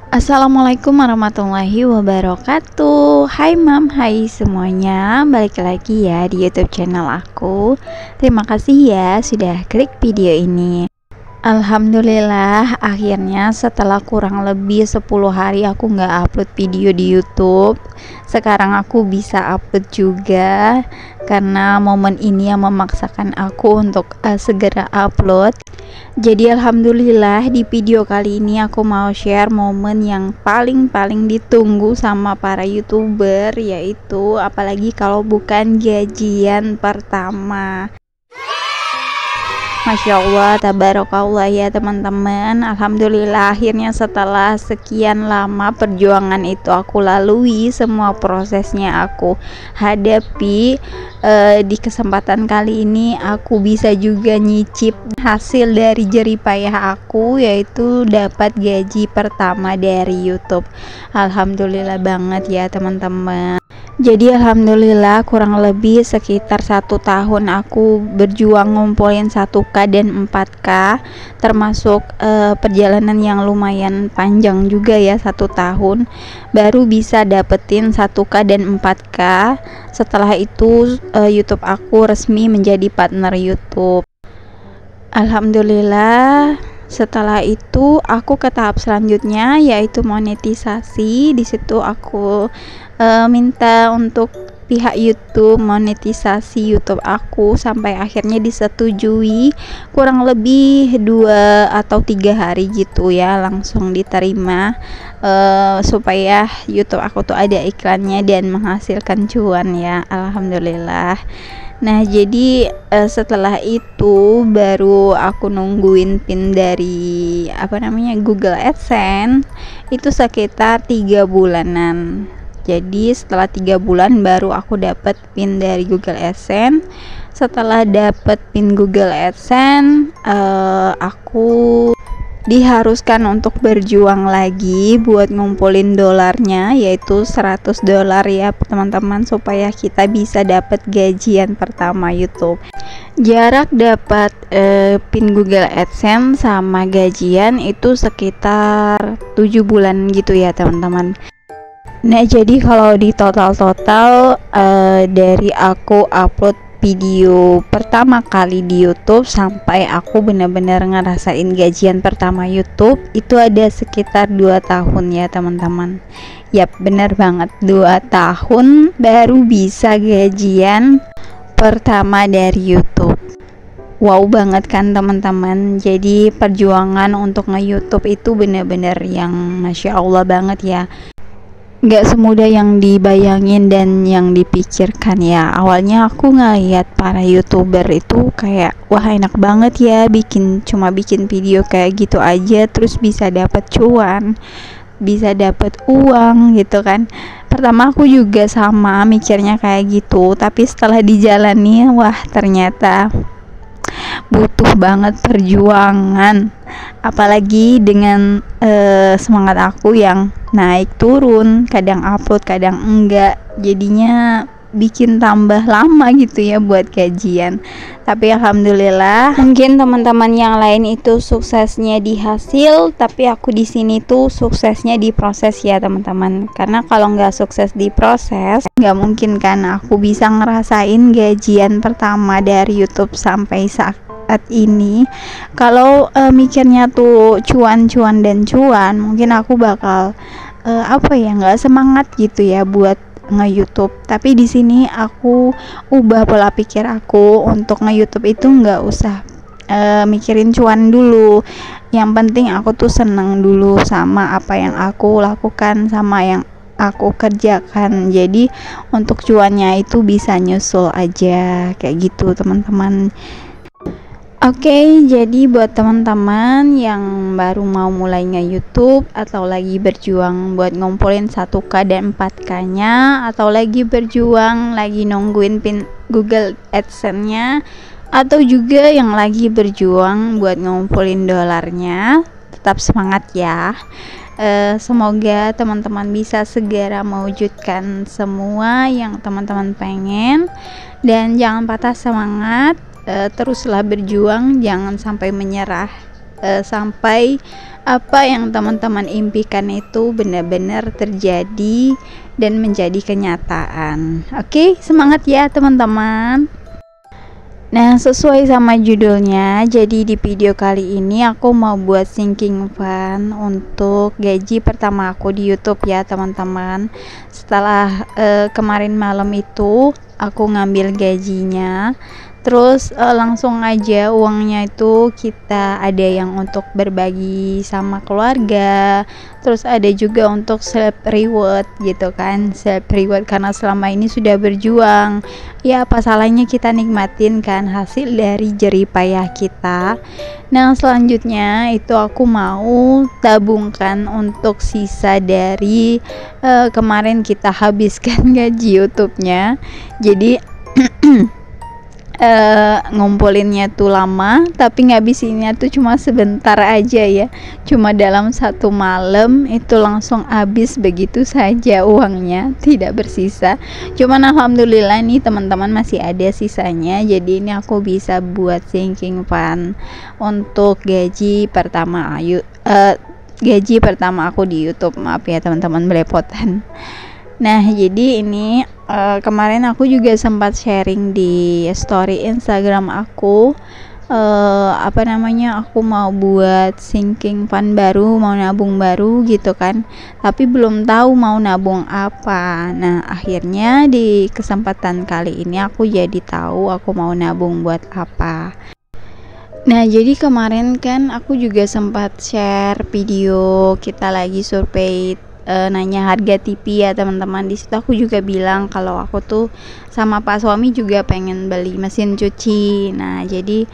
Assalamualaikum warahmatullahi wabarakatuh. Hai mam, hai semuanya. Balik lagi ya di YouTube channel aku. Terima kasih ya sudah klik video ini. Alhamdulillah, akhirnya setelah kurang lebih 10 hari aku nggak upload video di YouTube, sekarang aku bisa upload juga karena momen ini yang memaksakan aku untuk segera upload. Jadi alhamdulillah di video kali ini aku mau share momen yang paling ditunggu sama para YouTuber, yaitu apalagi kalau bukan gajian pertama. Masya Allah, tabarakallah ya teman-teman. Alhamdulillah akhirnya setelah sekian lama perjuangan itu aku lalui, semua prosesnya aku hadapi. Di kesempatan kali ini aku bisa juga nyicip hasil dari jerih payah aku, yaitu dapat gaji pertama dari YouTube. Alhamdulillah banget ya teman-teman. Jadi alhamdulillah kurang lebih sekitar 1 tahun aku berjuang ngumpulin 1K dan 4K, termasuk perjalanan yang lumayan panjang juga ya, 1 tahun baru bisa dapetin 1K dan 4K. Setelah itu YouTube aku resmi menjadi partner YouTube. Alhamdulillah. Setelah itu aku ke tahap selanjutnya, yaitu monetisasi. Di situ aku minta untuk pihak YouTube monetisasi YouTube aku, sampai akhirnya disetujui. Kurang lebih 2 atau 3 hari gitu ya, langsung diterima, supaya YouTube aku tuh ada iklannya dan menghasilkan cuan ya. Alhamdulillah. Nah jadi setelah itu baru aku nungguin pin dari Google AdSense, itu sekitar 3 bulanan. Jadi setelah 3 bulan baru aku dapat pin dari Google AdSense. Setelah dapat pin Google AdSense, aku diharuskan untuk berjuang lagi buat ngumpulin dolarnya, yaitu $100 ya teman-teman, supaya kita bisa dapat gajian pertama YouTube. Jarak dapat pin Google AdSense sama gajian itu sekitar 7 bulan gitu ya teman-teman. Nah jadi kalau di total dari aku upload video pertama kali di YouTube sampai aku benar-benar ngerasain gajian pertama YouTube, itu ada sekitar 2 tahun ya teman-teman. Yap, bener banget, 2 tahun baru bisa gajian pertama dari YouTube. Wow banget kan teman-teman. Jadi perjuangan untuk nge-YouTube itu bener-bener yang Masya Allah banget ya. Gak semudah yang dibayangin dan yang dipikirkan ya. Awalnya aku ngeliat para YouTuber itu kayak wah enak banget ya, cuma bikin video kayak gitu aja terus bisa dapat cuan, bisa dapat uang gitu kan. Pertama aku juga sama mikirnya kayak gitu, tapi setelah dijalani wah ternyata butuh banget perjuangan, apalagi dengan semangat aku yang naik turun, kadang upload kadang enggak, jadinya bikin tambah lama gitu ya buat gajian. Tapi alhamdulillah, mungkin teman-teman yang lain itu suksesnya di hasil, tapi aku di sini tuh suksesnya di proses ya teman-teman. Karena kalau nggak sukses di proses, nggak mungkin kan aku bisa ngerasain gajian pertama dari YouTube sampai saat ini. Kalau mikirnya tuh cuan dan cuan, mungkin aku bakal nggak semangat gitu ya buat nge-YouTube. Tapi di sini aku ubah pola pikir aku untuk nge-YouTube itu nggak usah mikirin cuan dulu. Yang penting aku tuh seneng dulu sama apa yang aku lakukan, sama yang aku kerjakan. Jadi untuk cuannya itu bisa nyusul aja kayak gitu teman-teman. Oke, jadi buat teman-teman yang baru mau mulai nge-YouTube atau lagi berjuang buat ngumpulin 1K dan 4K-nya, atau lagi berjuang lagi nungguin pin Google AdSense-nya, atau juga yang lagi berjuang buat ngumpulin dolarnya, tetap semangat ya. Semoga teman-teman bisa segera mewujudkan semua yang teman-teman pengen, dan jangan patah semangat. Teruslah berjuang, jangan sampai menyerah, sampai apa yang teman-teman impikan itu benar-benar terjadi dan menjadi kenyataan. Oke, semangat ya teman-teman. Nah, sesuai sama judulnya, jadi di video kali ini aku mau buat sinking fund untuk gaji pertama aku di YouTube ya teman-teman. Setelah kemarin malam itu aku ngambil gajinya, terus langsung aja uangnya itu kita ada yang untuk berbagi sama keluarga, terus ada juga untuk self reward gitu kan, self reward karena selama ini sudah berjuang ya, apa salahnya kita nikmatin kan hasil dari jerih payah kita. Nah, selanjutnya itu aku mau tabungkan untuk sisa dari kemarin kita habiskan gaji YouTube-nya. Jadi ngumpulinnya tuh lama, tapi ngabisinnya tuh cuma sebentar aja ya, cuma dalam satu malam itu langsung habis begitu saja uangnya, tidak bersisa. Cuman alhamdulillah nih teman-teman masih ada sisanya, jadi ini aku bisa buat sinking fund untuk gaji pertama gaji pertama aku di YouTube. Maaf ya teman-teman belepotan. Nah, jadi ini kemarin aku juga sempat sharing di story Instagram aku, aku mau buat sinking fund baru, mau nabung baru gitu kan, tapi belum tahu mau nabung apa. Nah, akhirnya di kesempatan kali ini aku jadi tahu aku mau nabung buat apa. Nah, jadi kemarin kan aku juga sempat share video kita lagi survei nanya harga TV ya teman-teman. Di situ aku juga bilang kalau aku tuh sama Pak suami juga pengen beli mesin cuci. Nah, jadi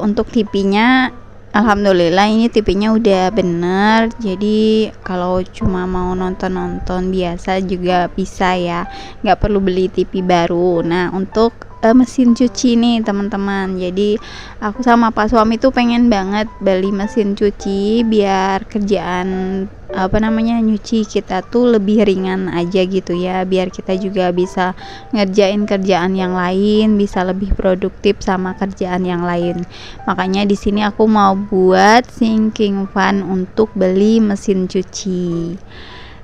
untuk TV-nya alhamdulillah ini TV-nya udah bener, jadi kalau cuma mau nonton-nonton biasa juga bisa ya, nggak perlu beli TV baru. Nah, untuk mesin cuci nih teman-teman, jadi aku sama Pak suami tuh pengen banget beli mesin cuci biar kerjaan nyuci kita tuh lebih ringan aja gitu ya, biar kita juga bisa ngerjain kerjaan yang lain, bisa lebih produktif sama kerjaan yang lain. Makanya di sini aku mau buat sinking fund untuk beli mesin cuci.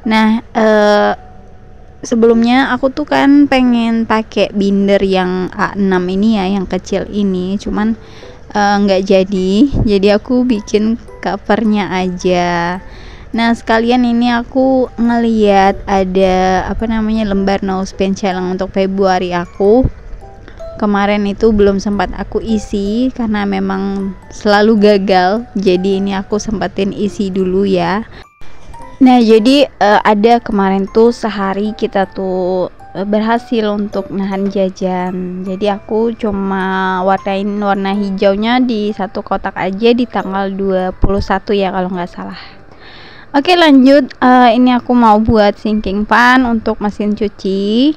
Nah, sebelumnya aku tuh kan pengen pakai binder yang A6 ini ya, yang kecil ini, cuman nggak jadi aku bikin covernya aja. Nah, sekalian ini aku ngeliat ada lembar no spend challenge untuk Februari aku. Kemarin itu belum sempat aku isi karena memang selalu gagal. Jadi ini aku sempetin isi dulu ya. Nah, jadi ada kemarin tuh sehari kita tuh berhasil untuk nahan jajan. Jadi aku cuma warnain warna hijaunya di satu kotak aja di tanggal 21 ya kalau nggak salah. Oke, lanjut. Ini aku mau buat sinking fund untuk mesin cuci.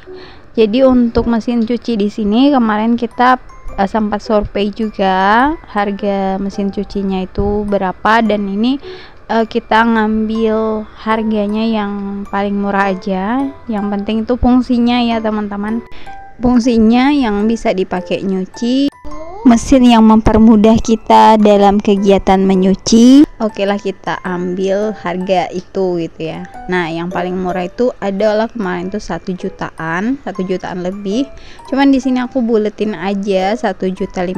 Jadi untuk mesin cuci di sini kemarin kita sempat survei juga harga mesin cucinya itu berapa, dan ini kita ngambil harganya yang paling murah aja. Yang penting itu fungsinya ya teman-teman, fungsinya yang bisa dipakai nyuci, mesin yang mempermudah kita dalam kegiatan menyuci. Oke lah, kita ambil harga itu gitu ya. Nah, yang paling murah itu adalah kemarin tuh 1 jutaan lebih. Cuman di sini aku buletin aja 1.500.000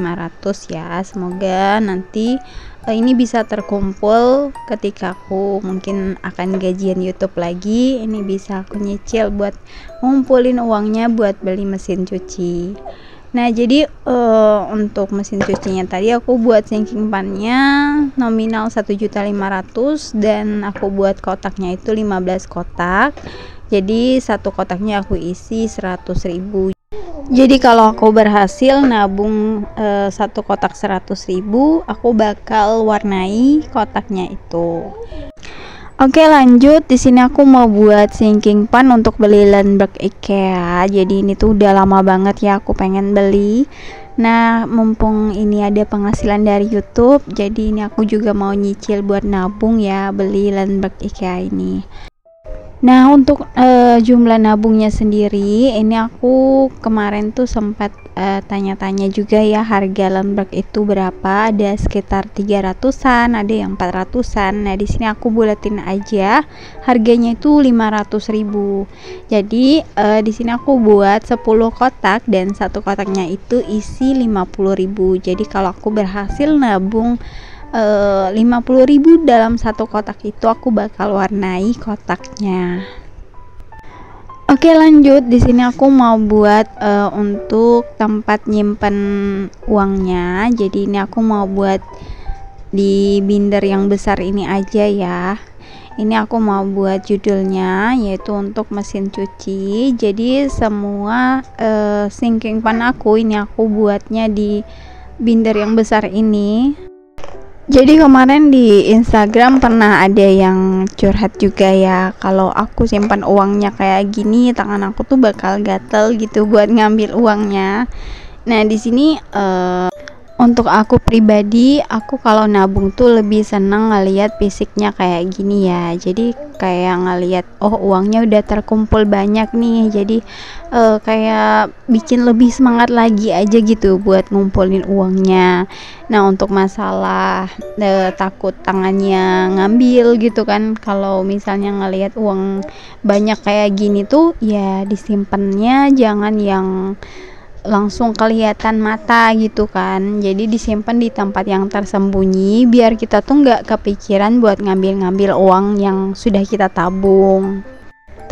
ya. Semoga nanti ini bisa terkumpul ketika aku mungkin akan gajian YouTube lagi. Ini bisa aku nyicil buat ngumpulin uangnya buat beli mesin cuci. Nah, jadi untuk mesin cucinya tadi aku buat sinking fund-nya nominal 1.500.000 dan aku buat kotaknya itu 15 kotak. Jadi satu kotaknya aku isi 100.000. Jadi kalau aku berhasil nabung satu kotak 100.000, aku bakal warnai kotaknya itu. Oke, lanjut. Di sini aku mau buat sinking fund untuk beli landmark IKEA. Jadi ini tuh udah lama banget ya aku pengen beli. Nah, mumpung ini ada penghasilan dari YouTube, jadi ini aku juga mau nyicil buat nabung ya beli landmark IKEA ini. Nah, untuk jumlah nabungnya sendiri, ini aku kemarin tuh sempat tanya-tanya juga ya, harga Lundberg itu berapa. Ada sekitar 300-an, ada yang 400-an. Nah, di sini aku bulatin aja. Harganya itu 500.000. Jadi, di sini aku buat 10 kotak dan satu kotaknya itu isi 50.000. Jadi, kalau aku berhasil nabung 50.000 dalam satu kotak itu, aku bakal warnai kotaknya. Oke, lanjut. Di sini aku mau buat untuk tempat nyimpen uangnya. Jadi ini aku mau buat di binder yang besar ini aja ya. Ini aku mau buat judulnya yaitu untuk mesin cuci. Jadi semua sinking pan aku ini aku buatnya di binder yang besar ini. Jadi kemarin di Instagram pernah ada yang curhat juga ya, kalau aku simpan uangnya kayak gini, tangan aku tuh bakal gatel gitu buat ngambil uangnya. Nah, di sini untuk aku pribadi, aku kalau nabung tuh lebih seneng ngelihat fisiknya kayak gini ya. Jadi kayak ngelihat, oh uangnya udah terkumpul banyak nih. Jadi kayak bikin lebih semangat lagi aja gitu buat ngumpulin uangnya. Nah, untuk masalah takut tangannya ngambil gitu kan, kalau misalnya ngelihat uang banyak kayak gini tuh ya disimpannya jangan yang langsung kelihatan mata gitu kan. Jadi disimpan di tempat yang tersembunyi biar kita tuh nggak kepikiran buat ngambil-ngambil uang yang sudah kita tabung.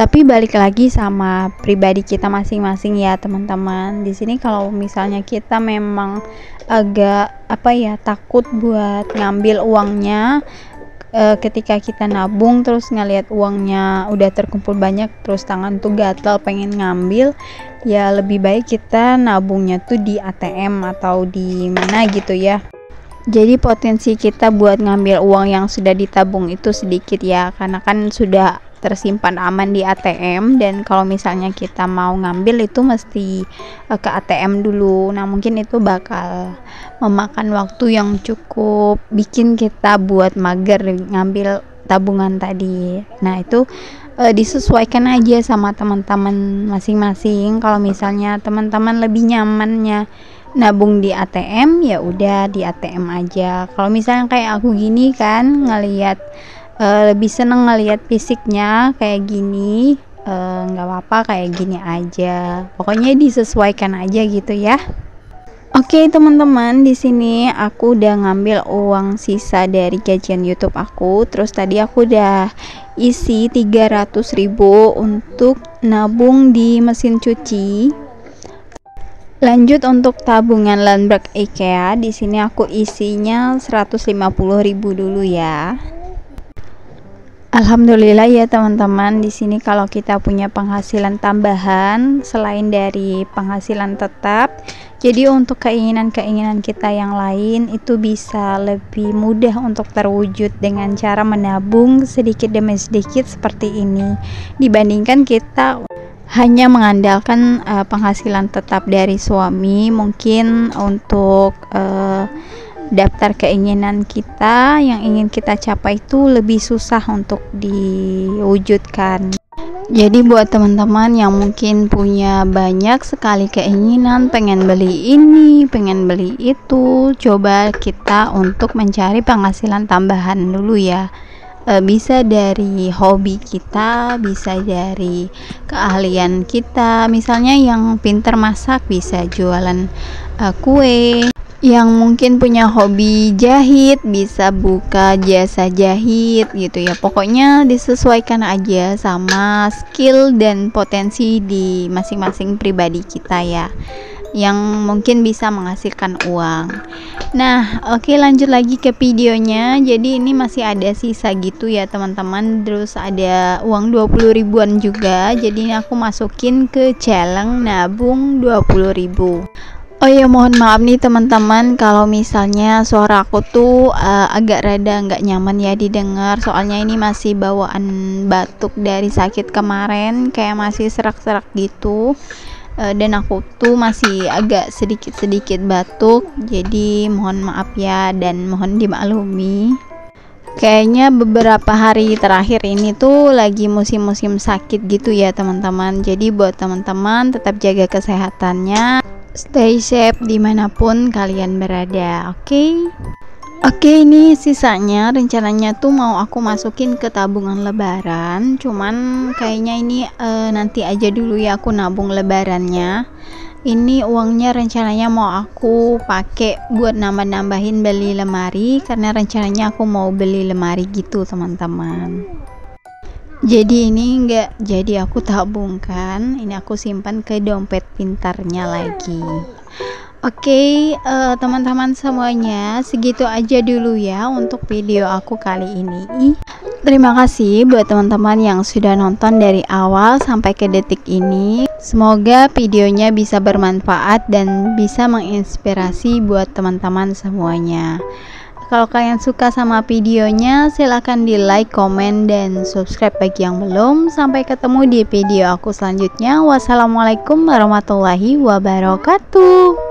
Tapi balik lagi sama pribadi kita masing-masing ya teman-teman. Di sini kalau misalnya kita memang agak takut buat ngambil uangnya, ketika kita nabung terus ngelihat uangnya udah terkumpul banyak terus tangan tuh gatal pengen ngambil, ya lebih baik kita nabungnya tuh di ATM atau di mana gitu ya. Jadi potensi kita buat ngambil uang yang sudah ditabung itu sedikit ya, karena kan sudah tersimpan aman di ATM. Dan kalau misalnya kita mau ngambil itu mesti ke ATM dulu. Nah, mungkin itu bakal memakan waktu yang cukup bikin kita buat mager ngambil tabungan tadi. Nah, itu disesuaikan aja sama teman-teman masing-masing. Kalau misalnya teman-teman lebih nyamannya nabung di ATM, ya udah di ATM aja. Kalau misalnya kayak aku gini kan ngelihat lebih seneng ngelihat fisiknya kayak gini, nggak apa-apa kayak gini aja. Pokoknya disesuaikan aja gitu ya. Oke teman-teman, di sini aku udah ngambil uang sisa dari gajian YouTube aku. Terus tadi aku udah isi 300.000 untuk nabung di mesin cuci. Lanjut untuk tabungan Lundberg IKEA, di sini aku isinya 150.000 dulu ya. Alhamdulillah ya teman-teman, di sini kalau kita punya penghasilan tambahan selain dari penghasilan tetap, jadi untuk keinginan-keinginan kita yang lain itu bisa lebih mudah untuk terwujud dengan cara menabung sedikit demi sedikit seperti ini, dibandingkan kita hanya mengandalkan penghasilan tetap dari suami. Mungkin untuk daftar keinginan kita yang ingin kita capai itu lebih susah untuk diwujudkan. Jadi buat teman-teman yang mungkin punya banyak sekali keinginan, pengen beli ini, pengen beli itu, coba kita untuk mencari penghasilan tambahan dulu ya. Bisa dari hobi kita, bisa dari keahlian kita. Misalnya yang pinter masak bisa jualan kue, yang mungkin punya hobi jahit bisa buka jasa jahit gitu ya. Pokoknya disesuaikan aja sama skill dan potensi di masing-masing pribadi kita ya, yang mungkin bisa menghasilkan uang. Nah, oke, lanjut lagi ke videonya. Jadi ini masih ada sisa gitu ya teman-teman. Terus ada uang 20 ribuan juga. Jadi ini aku masukin ke challenge nabung 20.000. Oh ya, mohon maaf nih teman-teman kalau misalnya suara aku tuh agak rada nggak nyaman ya didengar, soalnya ini masih bawaan batuk dari sakit kemarin, kayak masih serak-serak gitu. Dan aku tuh masih agak sedikit-sedikit batuk, jadi mohon maaf ya dan mohon dimaklumi. Kayaknya beberapa hari terakhir ini tuh lagi musim-musim sakit gitu ya teman-teman. Jadi buat teman-teman tetap jaga kesehatannya, stay safe dimanapun kalian berada, oke? Oke, ini sisanya rencananya tuh mau aku masukin ke tabungan lebaran. Cuman kayaknya ini nanti aja dulu ya aku nabung lebarannya. Ini uangnya rencananya mau aku pakai buat nambah-nambahin beli lemari, karena rencananya aku mau beli lemari gitu teman-teman. Jadi ini enggak jadi aku tabungkan, ini aku simpan ke dompet pintarnya lagi. Oke, teman-teman semuanya, segitu aja dulu ya untuk video aku kali ini. Terima kasih buat teman-teman yang sudah nonton dari awal sampai ke detik ini. Semoga videonya bisa bermanfaat dan bisa menginspirasi buat teman-teman semuanya. Kalau kalian suka sama videonya, silahkan di like, komen, dan subscribe bagi yang belum. Sampai ketemu di video aku selanjutnya. Wassalamualaikum warahmatullahi wabarakatuh.